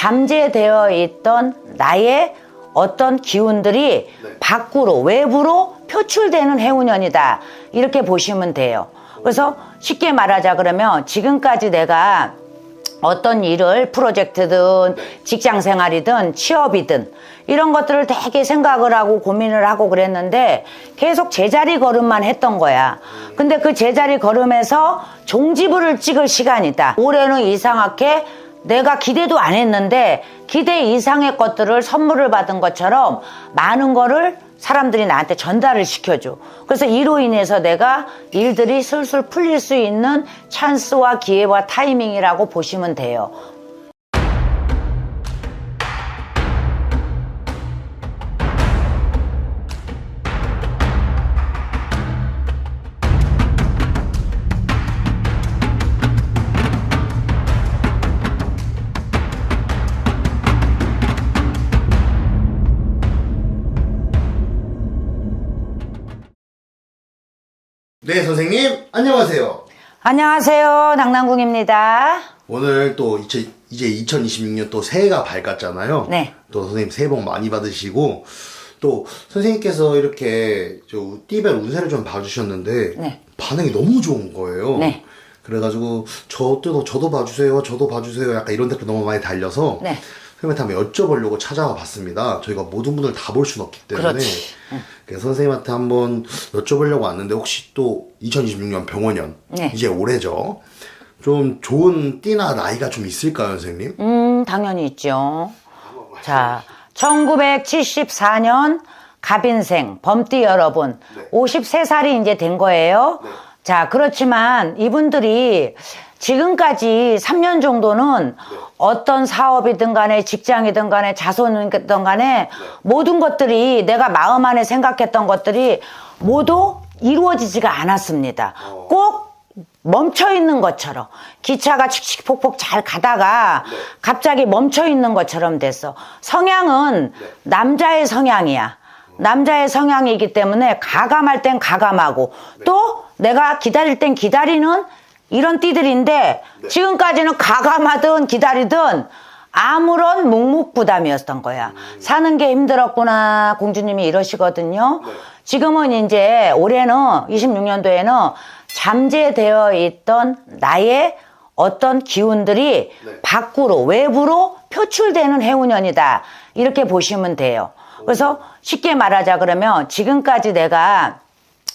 잠재되어 있던 나의 어떤 기운들이 밖으로 외부로 표출되는 해운년이다 이렇게 보시면 돼요. 그래서 쉽게 말하자 그러면 지금까지 내가 어떤 일을 프로젝트든 직장생활이든 취업이든 이런 것들을 되게 생각을 하고 고민을 하고 그랬는데 계속 제자리 걸음만 했던 거야. 근데 그 제자리 걸음에서 종지부를 찍을 시간이다. 올해는 이상하게 내가 기대도 안 했는데 기대 이상의 것들을 선물을 받은 것처럼 많은 거를 사람들이 나한테 전달을 시켜줘. 그래서 이로 인해서 내가 일들이 술술 풀릴 수 있는 찬스와 기회와 타이밍이라고 보시면 돼요. 네, 선생님 안녕하세요. 안녕하세요. 낙난궁입니다. 오늘 또 이제 2026년 또 새해가 밝았잖아요. 네. 또 선생님 새해 복 많이 받으시고 또 선생님께서 이렇게 띠별 운세를 좀 봐주셨는데 네. 반응이 너무 좋은 거예요. 네. 그래가지고 저도 봐주세요, 저도 봐주세요. 약간 이런 댓글 너무 많이 달려서 네. 선생님한테 한번 여쭤보려고 찾아와 봤습니다. 저희가 모든 분들 다 볼 수는 없기 때문에. 그렇지. 그래서 선생님한테 한번 여쭤보려고 왔는데 혹시 또 2026년 병원년 네. 이제 올해죠. 좀 좋은 띠나 나이가 좀 있을까요, 선생님? 당연히 있죠. 자, 1974년 갑인생 범띠 여러분, 53살이 이제 된 거예요. 자, 그렇지만 이분들이 지금까지 3년 정도는 어떤 사업이든 간에 직장이든 간에 자손이든 간에 모든 것들이 내가 마음 안에 생각했던 것들이 모두 이루어지지가 않았습니다. 꼭 멈춰 있는 것처럼 기차가 칙칙폭폭 잘 가다가 갑자기 멈춰 있는 것처럼 됐어. 성향은 남자의 성향이야. 남자의 성향이기 때문에 가감할 땐 가감하고 또 내가 기다릴 땐 기다리는 이런 띠들인데 지금까지는 가감하든 기다리든 아무런 묵묵부담이었던 거야. 사는 게 힘들었구나 공주님이 이러시거든요. 지금은 이제 올해는 26년도에는 잠재되어 있던 나의 어떤 기운들이 밖으로 외부로 표출되는 해운년이다 이렇게 보시면 돼요. 그래서 쉽게 말하자 그러면 지금까지 내가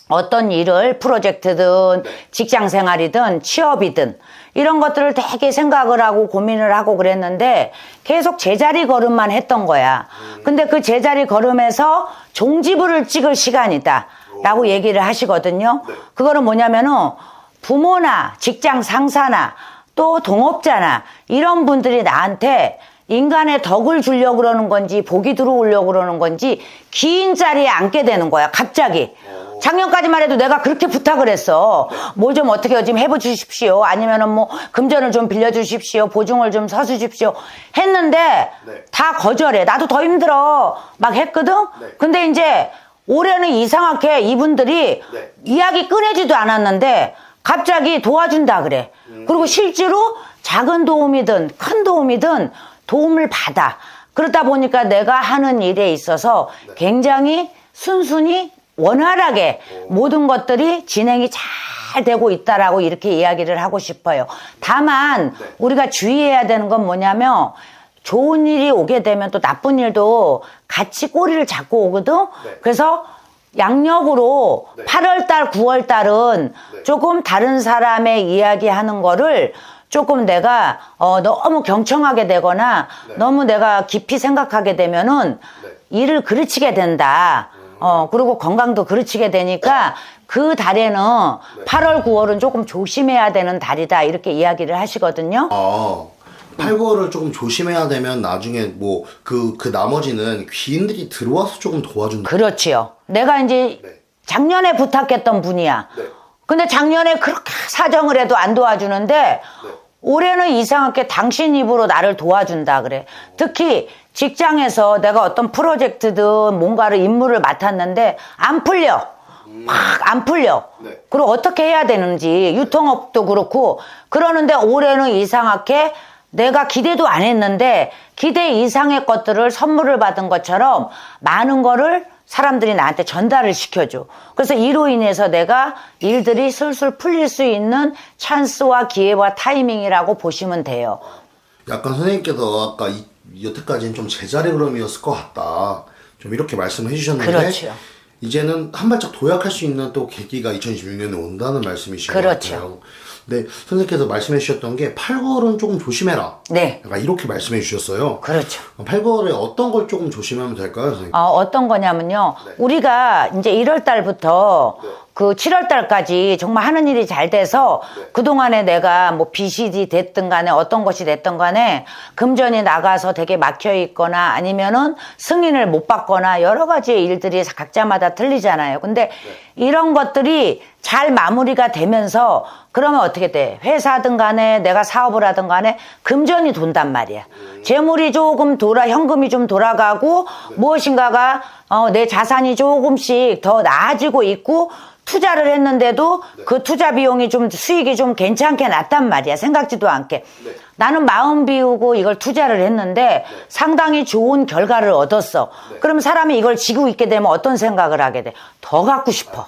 어떤 일을 프로젝트든 직장생활이든 취업이든 이런 것들을 되게 생각을 하고 고민을 하고 그랬는데 계속 제자리 걸음만 했던 거야. 근데 그 제자리 걸음에서 종지부를 찍을 시간이다 라고 얘기를 하시거든요. 그거는 뭐냐면은 부모나 직장 상사나 또 동업자나 이런 분들이 나한테 인간의 덕을 주려고 그러는 건지 복이 들어오려고 그러는 건지 긴 자리에 앉게 되는 거야 갑자기. 작년까지만 해도 내가 그렇게 부탁을 했어. 뭐 좀 어떻게 좀 해주십시오. 아니면은 뭐 금전을 좀 빌려주십시오. 보증을 좀 서주십시오. 했는데 다 거절해. 나도 더 힘들어. 막 했거든. 근데 이제 올해는 이상하게 이분들이 이야기 꺼내지도 않았는데 갑자기 도와준다 그래. 그리고 실제로 작은 도움이든 큰 도움이든 도움을 받아. 그러다 보니까 내가 하는 일에 있어서 굉장히 순순히 원활하게 모든 것들이 진행이 잘 되고 있다라고 이렇게 이야기를 하고 싶어요. 다만 우리가 주의해야 되는 건 뭐냐면 좋은 일이 오게 되면 또 나쁜 일도 같이 꼬리를 잡고 오거든. 그래서 양력으로 8월달, 9월달은 조금 다른 사람의 이야기하는 거를 조금 내가 너무 경청하게 되거나 너무 내가 깊이 생각하게 되면은 일을 그르치게 된다. 그리고 건강도 그르치게 되니까 그 달에는 8월, 9월은 조금 조심해야 되는 달이다 이렇게 이야기를 하시거든요. 8, 9월을 조금 조심해야 되면 나중에 뭐 그 나머지는 귀인들이 들어와서 조금 도와준다. 그렇지요. 내가 이제 작년에 부탁했던 분이야. 근데 작년에 그렇게 사정을 해도 안 도와주는데 올해는 이상하게 당신 입으로 나를 도와준다 그래. 특히 직장에서 내가 어떤 프로젝트든 뭔가를 임무를 맡았는데 안 풀려. 막 안 풀려. 그리고 어떻게 해야 되는지 유통업도 그렇고 그러는데 올해는 이상하게 내가 기대도 안 했는데 기대 이상의 것들을 선물을 받은 것처럼 많은 거를 사람들이 나한테 전달을 시켜줘. 그래서 이로 인해서 내가 일들이 술술 풀릴 수 있는 찬스와 기회와 타이밍이라고 보시면 돼요. 약간 선생님께서 아까 여태까지는 좀 제자리 걸음이었을 것 같다. 좀 이렇게 말씀을 해주셨는데. 그렇죠. 이제는 한 발짝 도약할 수 있는 또 계기가 2026년에 온다는 말씀이신 것 그렇죠. 같아요. 근데 선생님께서 말씀해 주셨던 게 8개월은 조금 조심해라. 네. 약간 이렇게 말씀해 주셨어요. 그렇죠. 8개월에 어떤 걸 조금 조심하면 될까요, 선생님? 어떤 거냐면요. 네. 우리가 이제 1월 달부터 그 7월 달까지 정말 하는 일이 잘 돼서 그동안에 내가 뭐 빚이 됐든 간에 어떤 것이 됐든 간에 금전이 나가서 되게 막혀 있거나 아니면은 승인을 못 받거나 여러 가지의 일들이 각자마다 틀리잖아요. 근데 이런 것들이 잘 마무리가 되면서 그러면 어떻게 돼? 회사든 간에 내가 사업을 하든 간에 금전이 돈단 말이야. 재물이 조금 현금이 좀 돌아가고 무엇인가가 내 자산이 조금씩 더 나아지고 있고 투자를 했는데도 그 투자 비용이 좀 수익이 좀 괜찮게 났단 말이야. 생각지도 않게. 나는 마음 비우고 이걸 투자를 했는데 상당히 좋은 결과를 얻었어. 그럼 사람이 이걸 지고 있게 되면 어떤 생각을 하게 돼? 더 갖고 싶어.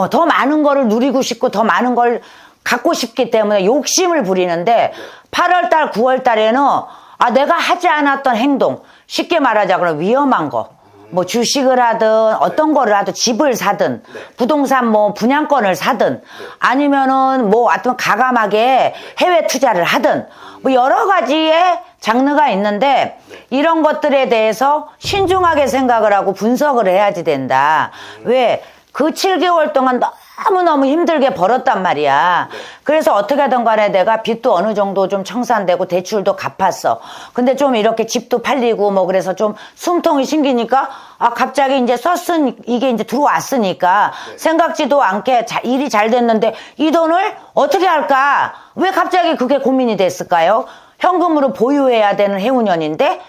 더 많은 거를 누리고 싶고 더 많은 걸 갖고 싶기 때문에 욕심을 부리는데 8월달, 9월달에는 내가 하지 않았던 행동, 쉽게 말하자면 위험한 거, 뭐 주식을 하든 어떤 거를 하든 집을 사든 부동산 뭐 분양권을 사든 아니면은 뭐 하여튼 가감하게 해외 투자를 하든 뭐 여러 가지의 장르가 있는데 이런 것들에 대해서 신중하게 생각을 하고 분석을 해야지 된다. 왜? 그 7개월 동안 너무너무 힘들게 벌었단 말이야. 그래서 어떻게 하든 간에 내가 빚도 어느 정도 좀 청산되고 대출도 갚았어. 근데 좀 이렇게 집도 팔리고 뭐 그래서 좀 숨통이 생기니까 갑자기 이제 이게 이제 들어왔으니까 생각지도 않게 일이 잘 됐는데 이 돈을 어떻게 할까? 왜 갑자기 그게 고민이 됐을까요? 현금으로 보유해야 되는 해운년인데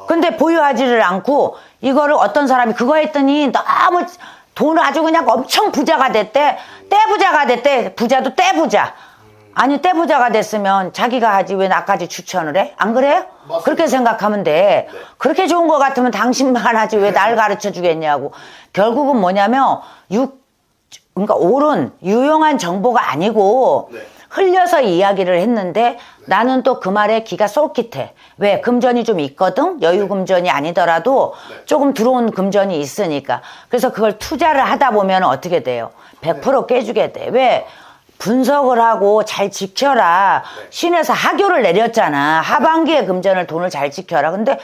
근데 보유하지를 않고 이거를 어떤 사람이 그거 했더니 너무 돈을 아주 그냥 엄청 부자가 됐대. 떼부자가 됐대. 부자도 떼부자. 아니 떼부자가 됐으면 자기가 하지 왜 나까지 추천을 해? 안 그래요? 맞습니다. 그렇게 생각하면 돼. 그렇게 좋은 거 같으면 당신만 하지 왜 날 가르쳐 주겠냐고. 결국은 뭐냐면 그러니까 옳은 유용한 정보가 아니고 흘려서 이야기를 했는데 나는 또 그 말에 귀가 쏠깃해. 왜? 금전이 좀 있거든? 여유 금전이 아니더라도 조금 들어온 금전이 있으니까. 그래서 그걸 투자를 하다 보면 어떻게 돼요? 100% 깨주게 돼. 왜? 분석을 하고 잘 지켜라. 신에서 하교를 내렸잖아. 하반기에 금전을 돈을 잘 지켜라. 근데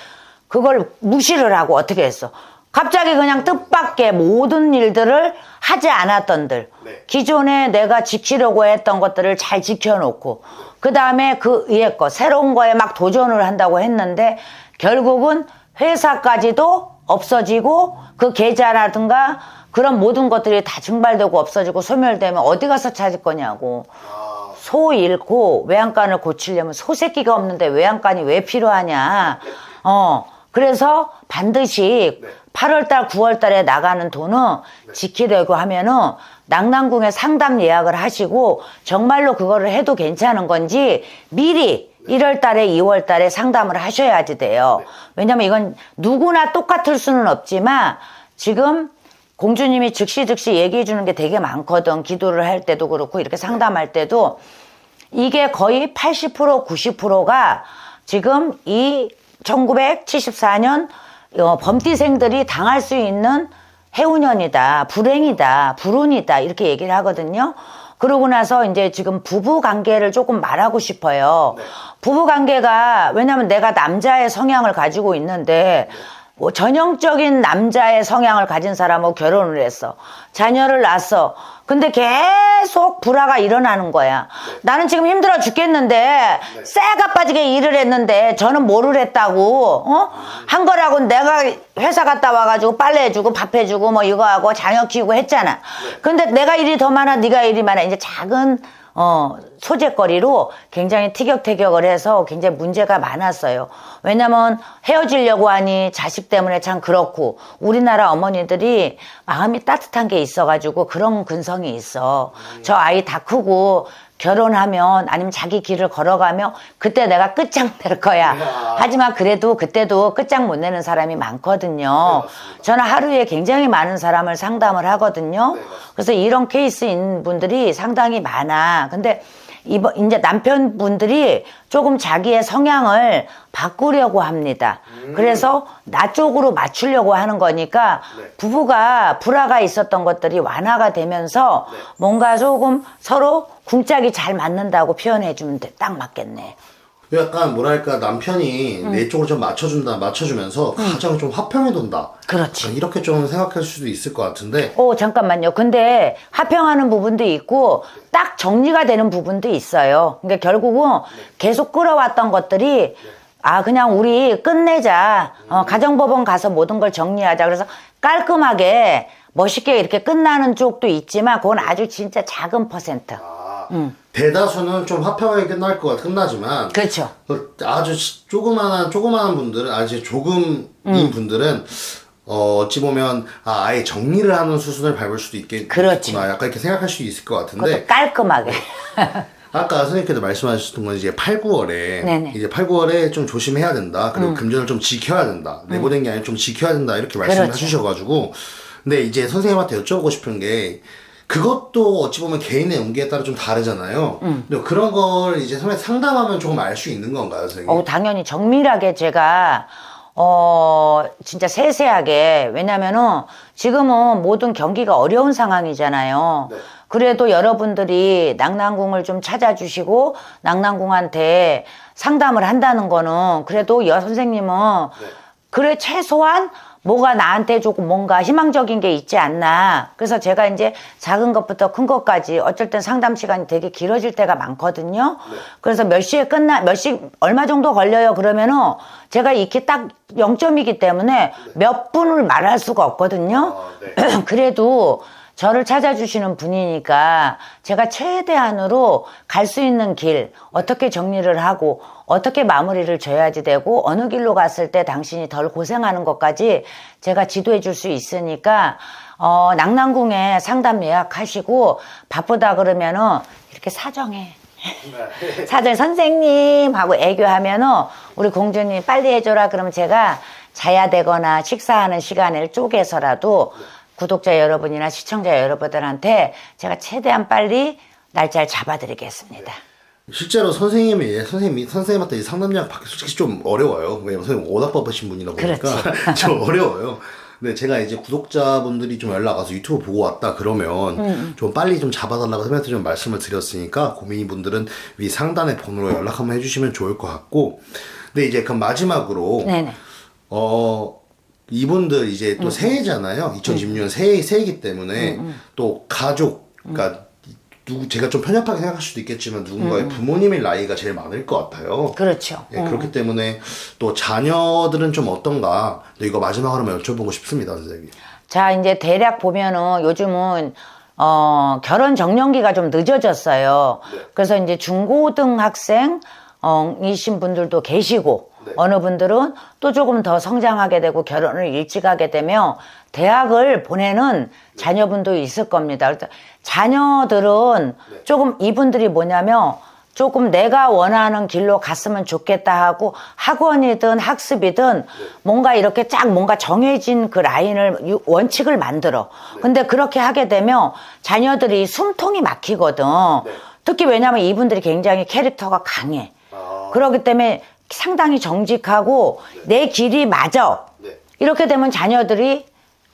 그걸 무시를 하고 어떻게 했어? 갑자기 그냥 뜻밖의 모든 일들을 하지 않았던들 기존에 내가 지키려고 했던 것들을 잘 지켜놓고 그 다음에 그 위에 거 새로운 거에 막 도전을 한다고 했는데 결국은 회사까지도 없어지고 그 계좌라든가 그런 모든 것들이 다 증발되고 없어지고 소멸되면 어디 가서 찾을 거냐고. 소 잃고 외양간을 고치려면 소새끼가 없는데 외양간이 왜 필요하냐. 그래서 반드시 8월달, 9월달에 나가는 돈은 지키려고 하면은 낙랑궁에 상담 예약을 하시고 정말로 그거를 해도 괜찮은 건지 미리 1월달에, 2월달에 상담을 하셔야지 돼요. 왜냐면 이건 누구나 똑같을 수는 없지만 지금 공주님이 즉시 얘기해 주는 게 되게 많거든. 기도를 할 때도 그렇고 이렇게 상담할 때도 이게 거의 80%, 90%가 지금 이 1974년 범띠생들이 당할 수 있는 해운년이다, 불행이다, 불운이다 이렇게 얘기를 하거든요. 그러고 나서 이제 지금 부부 관계를 조금 말하고 싶어요. 부부 관계가 왜냐면 내가 남자의 성향을 가지고 있는데 전형적인 남자의 성향을 가진 사람하고 결혼을 했어. 자녀를 낳았어. 근데 계속 불화가 일어나는 거야. 나는 지금 힘들어 죽겠는데 쎄가 빠지게 일을 했는데 저는 뭐를 했다고 한 거라고 내가 회사 갔다 와가지고 빨래 해주고 밥 해주고 뭐 이거 하고 자녀 키우고 했잖아. 근데 내가 일이 더 많아 네가 일이 많아. 이제 작은 소재거리로 굉장히 티격태격을 해서 굉장히 문제가 많았어요. 왜냐면 헤어지려고 하니 자식 때문에 참 그렇고 우리나라 어머니들이 마음이 따뜻한 게 있어가지고 그런 근성이 있어. 저 아이 다 크고 결혼하면 아니면 자기 길을 걸어가며 그때 내가 끝장낼 거야. 하지만 그래도 그때도 끝장 못 내는 사람이 많거든요. 저는 하루에 굉장히 많은 사람을 상담을 하거든요. 그래서 이런 케이스인 분들이 상당히 많아. 근데 이제 남편분들이 조금 자기의 성향을 바꾸려고 합니다. 그래서 나 쪽으로 맞추려고 하는 거니까 부부가 불화가 있었던 것들이 완화가 되면서 뭔가 조금 서로 궁짝이 잘 맞는다고 표현해 주면 딱 맞겠네. 약간 뭐랄까 남편이 내 쪽으로 좀 맞춰주면서 가정이 좀 화평이 돈다. 그렇지. 약간 이렇게 좀 생각할 수도 있을 것 같은데. 잠깐만요. 근데 화평하는 부분도 있고 딱 정리가 되는 부분도 있어요. 그러니까 결국은 계속 끌어왔던 것들이 그냥 우리 끝내자. 가정법원 가서 모든 걸 정리하자. 그래서 깔끔하게 멋있게 이렇게 끝나는 쪽도 있지만 그건 아주 진짜 작은 퍼센트. 대다수는 좀 화평하게 끝나지만 그렇죠. 아주 조그만한 분들은 아주 조금인 분들은 어찌 보면 아예 정리를 하는 수순을 밟을 수도 있겠구나. 약간 이렇게 생각할 수도 있을 것 같은데. 그것도 깔끔하게. 아까 선생님께서 말씀하셨던 건 이제 8, 9월에 이제 8, 9월에 좀 조심해야 된다. 그리고 금전을 좀 지켜야 된다. 내보낸 게 아니라 좀 지켜야 된다. 이렇게 말씀을 해주셔가지고. 근데 이제 선생님한테 여쭤보고 싶은 게 그것도 어찌 보면 개인의 운기에 따라 좀 다르잖아요. 근데 그런 걸 이제 선생님 상담하면 조금 알 수 있는 건가요, 선생님? 당연히 정밀하게 제가 진짜 세세하게. 왜냐면은 지금은 모든 경기가 어려운 상황이잖아요. 그래도 여러분들이 낙난궁을 좀 찾아주시고 낙난궁한테 상담을 한다는 거는 그래도 선생님은 그래 최소한 뭐가 나한테 조금 뭔가 희망적인 게 있지 않나. 그래서 제가 이제 작은 것부터 큰 것까지 어쩔 땐 상담 시간이 되게 길어질 때가 많거든요. 그래서 몇 시에 얼마 정도 걸려요 그러면은 제가 이렇게 딱 0점이기 때문에 몇 분을 말할 수가 없거든요. 그래도 저를 찾아주시는 분이니까 제가 최대한으로 갈 수 있는 길, 어떻게 정리를 하고 어떻게 마무리를 져야지 되고 어느 길로 갔을 때 당신이 덜 고생하는 것까지 제가 지도해 줄 수 있으니까 낙난궁에 상담 예약하시고 바쁘다 그러면은 이렇게 사정해. 사정 선생님 하고 애교하면은 우리 공주님 빨리 해줘라 그러면 제가 자야 되거나 식사하는 시간을 쪼개서라도 구독자 여러분이나 시청자 여러분들한테 제가 최대한 빨리 날짜를 잡아드리겠습니다. 실제로 선생님한테 이 상담 예약 받기 솔직히 좀 어려워요. 왜냐면 선생님 워낙 바쁘신 분이다 보니까 좀 어려워요. 근데 제가 이제 구독자분들이 좀 연락 와서 유튜브 보고 왔다 그러면 좀 빨리 좀 잡아달라고 선생님한테 좀 말씀을 드렸으니까 고민이 분들은 위 상단의 번호로 연락 한번 해주시면 좋을 것 같고. 근데 이제 그럼 마지막으로 이분들 이제 또 새해잖아요. 2016년 새해이기 때문에 또 가족, 그러니까 제가 좀 편협하게 생각할 수도 있겠지만 누군가의 부모님의 나이가 제일 많을 것 같아요. 그렇죠. 그렇기 때문에 또 자녀들은 좀 어떤가? 이거 마지막으로 한번 여쭤보고 싶습니다, 선생님. 자, 이제 대략 보면은 요즘은 결혼 정년기가 좀 늦어졌어요. 그래서 이제 중고등학생 이신 분들도 계시고 어느 분들은 또 조금 더 성장하게 되고 결혼을 일찍 하게 되면 대학을 보내는 자녀분도 있을 겁니다. 자녀들은 조금 이분들이 뭐냐면 조금 내가 원하는 길로 갔으면 좋겠다 하고 학원이든 학습이든 뭔가 이렇게 쫙 뭔가 정해진 그 라인을 원칙을 만들어. 근데 그렇게 하게 되면 자녀들이 숨통이 막히거든. 특히 왜냐면 이분들이 굉장히 캐릭터가 강해. 그렇기 때문에 상당히 정직하고 내 길이 맞아. 이렇게 되면 자녀들이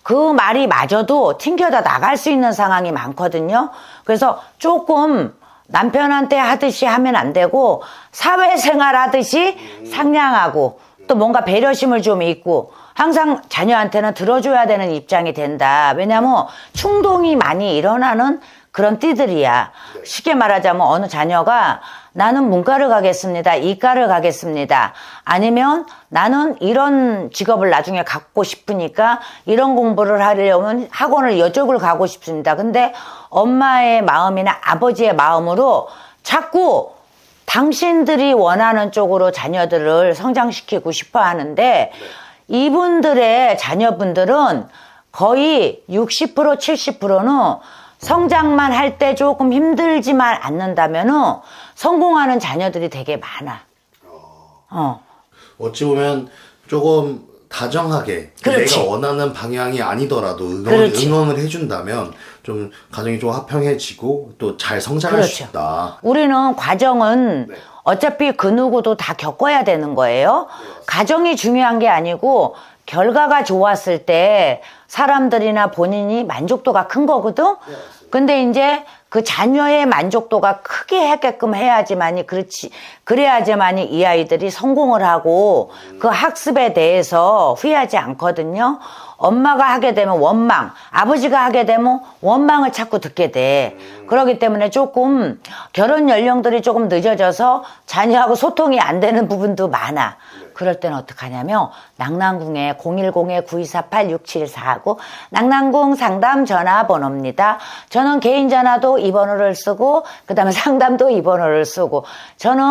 그 말이 맞아도 튕겨다 나갈 수 있는 상황이 많거든요. 그래서 조금 남편한테 하듯이 하면 안 되고 사회생활 하듯이 상냥하고 또 뭔가 배려심을 좀 있고 항상 자녀한테는 들어줘야 되는 입장이 된다. 왜냐면 충동이 많이 일어나는 그런 띠들이야. 쉽게 말하자면 어느 자녀가 나는 문과를 가겠습니다. 이과를 가겠습니다. 아니면 나는 이런 직업을 나중에 갖고 싶으니까 이런 공부를 하려면 학원을 이쪽을 가고 싶습니다. 근데 엄마의 마음이나 아버지의 마음으로 자꾸 당신들이 원하는 쪽으로 자녀들을 성장시키고 싶어 하는데 이분들의 자녀분들은 거의 60% 70%는 성장만 할 때 조금 힘들지만 않는다면은 성공하는 자녀들이 되게 많아. 어찌 보면 조금 다정하게 그렇지. 내가 원하는 방향이 아니더라도 그렇지. 응원을 해준다면 좀 가정이 좀 화평해지고 또 잘 성장할 수 그렇죠. 있다. 우리는 과정은 네. 어차피 그 누구도 다 겪어야 되는 거예요. 가정이 중요한 게 아니고 결과가 좋았을 때 사람들이나 본인이 만족도가 큰 거거든. 근데 이제 그 자녀의 만족도가 크게 하게끔 해야지만이 그래야지만이 이 아이들이 성공을 하고 그 학습에 대해서 후회하지 않거든요. 엄마가 하게 되면 원망, 아버지가 하게 되면 원망을 자꾸 듣게 돼. 그렇기 때문에 조금 결혼 연령들이 조금 늦어져서 자녀하고 소통이 안 되는 부분도 많아. 그럴 때는 어떡하냐면 낙랑궁에 010-9248-6749 낙랑궁 상담 전화번호입니다. 저는 개인 전화도 이 번호를 쓰고 그 다음에 상담도 이 번호를 쓰고 저는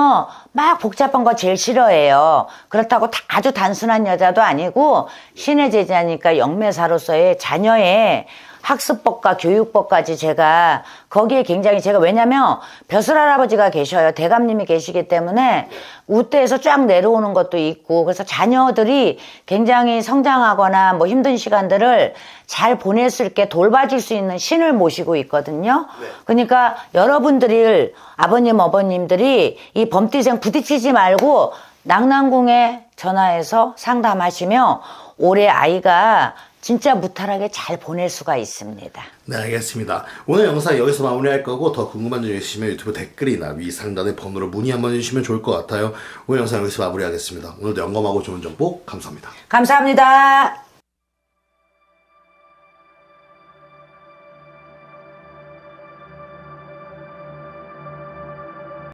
막 복잡한 거 제일 싫어해요. 그렇다고 아주 단순한 여자도 아니고 신의 제자니까 영매사로서의 자녀의 학습법과 교육법까지 제가 거기에 굉장히 제가 왜냐면 벼슬 할아버지가 계셔요. 대감님이 계시기 때문에 우대에서 쫙 내려오는 것도 있고 그래서 자녀들이 굉장히 성장하거나 뭐 힘든 시간들을 잘 보낼 수 있게 돌봐줄 수 있는 신을 모시고 있거든요. 그러니까 여러분들이 아버님 어머님들이 이 범띠생 부딪히지 말고 낙랑궁에 전화해서 상담하시면 올해 아이가 진짜 무탈하게 잘 보낼 수가 있습니다. 네, 알겠습니다. 오늘 영상 여기서 마무리할 거고 더 궁금한 점 있으시면 유튜브 댓글이나 위 상단의 번호로 문의 한번 해주시면 좋을 것 같아요. 오늘 영상 여기서 마무리하겠습니다. 오늘도 영감하고 좋은 정보 감사합니다. 감사합니다.